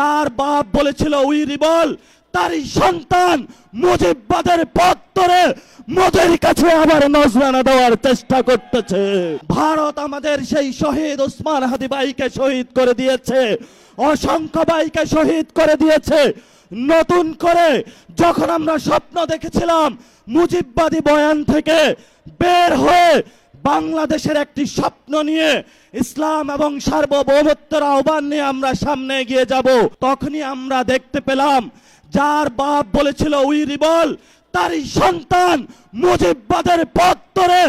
যার বাপ বলেছিল উই রিবল, তারই সন্তান মুজিববাদের পথ ধরে মোদের কাছে আবার নজরানা দেওয়ার চেষ্টা করতেছে। ভারত আমাদের সেই শহীদ ওসমান হাদি ভাইকে শহীদ করে দিয়েছে, অসংখ্য ভাইকে শহীদ করে দিয়েছে। নতুন করে যখন আমরা স্বপ্ন দেখেছিলাম মুজিববাদী বয়ান থেকে বের হয়ে বাংলাদেশের একটি স্বপ্ন নিয়ে ইসলাম এবং সার্বভৌমত্বের আহ্বান নিয়ে আমরা সামনে এগিয়ে যাব, তখনই আমরা দেখতে পেলাম যার বাপ বলেছিল উই রিবল, তারই সন্তান মুজিববাদের পথ ধরে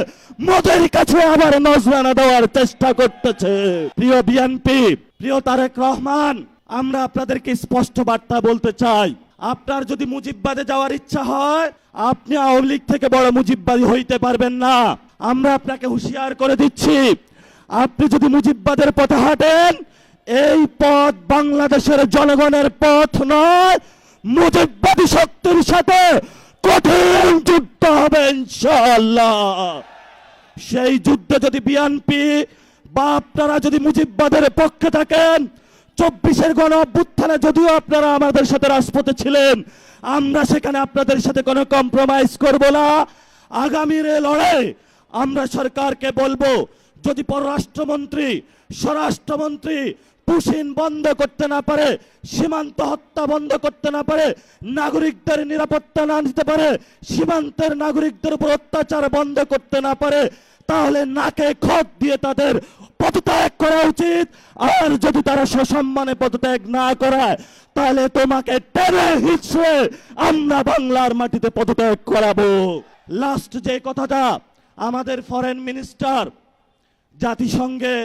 মোদের কাছে আবার নজরানা দেওয়ার চেষ্টা করতেছে। প্রিয় বিএনপি, প্রিয় তারেক রহমান, আমরা আপনাদেরকে স্পষ্ট বার্তা বলতে চাই, আপনার যদি মুজিববাদে যাওয়ার ইচ্ছা হয় আপনি আওয়ামী লীগ থেকে বড় মুজিববাদী হইতে পারবেন না। আমরা আপনাকে হুঁশিয়ার করে দিচ্ছি, আপনি যদি মুজিববাদের পথে হাঁটেন এই পথ বাংলাদেশের জনগণের পথ নয়, মুজিববাদী শক্তির সাথে কঠিন যুদ্ধ হবে ইনশাআল্লাহ। সেই যুদ্ধে যদি বিএনপি বা আপনারা যদি মুজিববাদের পক্ষে থাকেন, 24-এর গণ অভ্যুত্থানে যদিও আপনারা আমাদের সাথে রাজপথে ছিলেন, আমরা সেখানে আপনাদের সাথে কোনো কম্প্রোমাইজ করব না। আগামীর লড়াই আমরা সরকারকে বলবো, যদি পররাষ্ট্রমন্ত্রী স্বরাষ্ট্রমন্ত্রী পুশিন বন্ধ করতে না পারে, সীমান্ত হত্যা বন্ধ করতে না পারে, নাগরিকদের নিরাপত্তা না দিতে পারে, সীমান্তের নাগরিকদের উপর অত্যাচার বন্ধ করতে না পারে, তাহলে নাকে খত দিয়ে তাদের পদত্যাগ করা উচিত। আর যদি তারা সসম্মানে পদত্যাগ না করায় তাহলে তোমাকে টেনে হিচড়ে আমরা বাংলার মাটিতে পদত্যাগ করাবো। লাস্ট যে কথাটা, আমাদের ফরেন মিনিস্টার জাতিসংঘে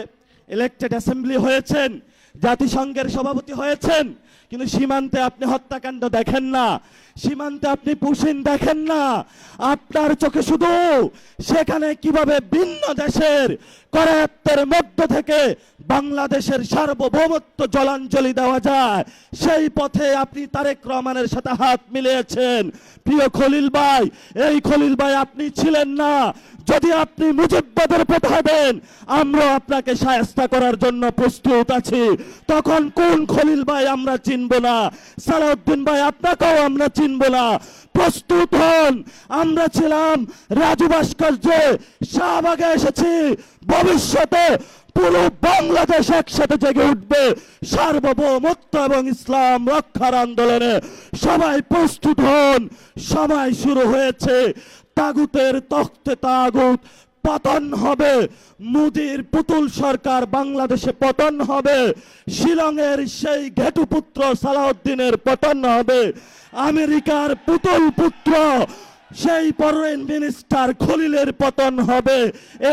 ইলেক্টেড অ্যাসেম্বলি হয়েছেন, জাতিসংঘের সভাপতি হয়েছেন, কিন্তু সীমান্তে আপনি হত্যাকাণ্ড দেখেন না, সীমান্তে আপনি পুশিন দেখেন না। আপনার চোখে শুধু সেখানে কিভাবে ভিন্ন দেশের করায়ত্তের মধ্য থেকে বাংলাদেশের সার্বভৌমত্ব জলাঞ্জলি দেওয়া যায়, সেই পথে আপনি তারেক রহমানের সাথে হাত মিলিয়েছেন। প্রিয় খলিল ভাই, এই খলিল ভাই আপনি ছিলেন না। যদি আপনি মুজিববাদের পথে হাঁটেন আমরা আপনাকে শায়েস্তা করার জন্য প্রস্তুত আছি। তখন কোন খলিল ভাই আমরা চিনব না, সালাউদ্দিন ভাই আপনাকেও আমরা চিনব না। প্রস্তুত হন, আমরা ছিলাম রাজু ভাস্কর্যে, শাহবাগে এসেছি, ভবিষ্যতে পুরো বাংলাদেশ একসাথে জেগে উঠবে সার্বভৌমত্ব এবং ইসলাম রক্ষার আন্দোলনে। সবাই প্রস্তুত হন, সময় শুরু হয়েছে। তাগুতের তখ্তে তাগুত পতন হবে, মোদির পুতুল সরকার বাংলাদেশে পতন হবে, শিলংয়ের সেই ঘেটুপুত্র সালাউদ্দিনের পতন হবে, আমেরিকার পুতুল পুত্র সেই ফরেন মিনিস্টার খলিলের পতন হবে।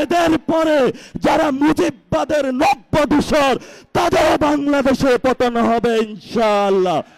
এদের পরে যারা মুজিববাদের নব্য দূষর তাদের বাংলাদেশে পতন হবে ইনশাআল্লাহ।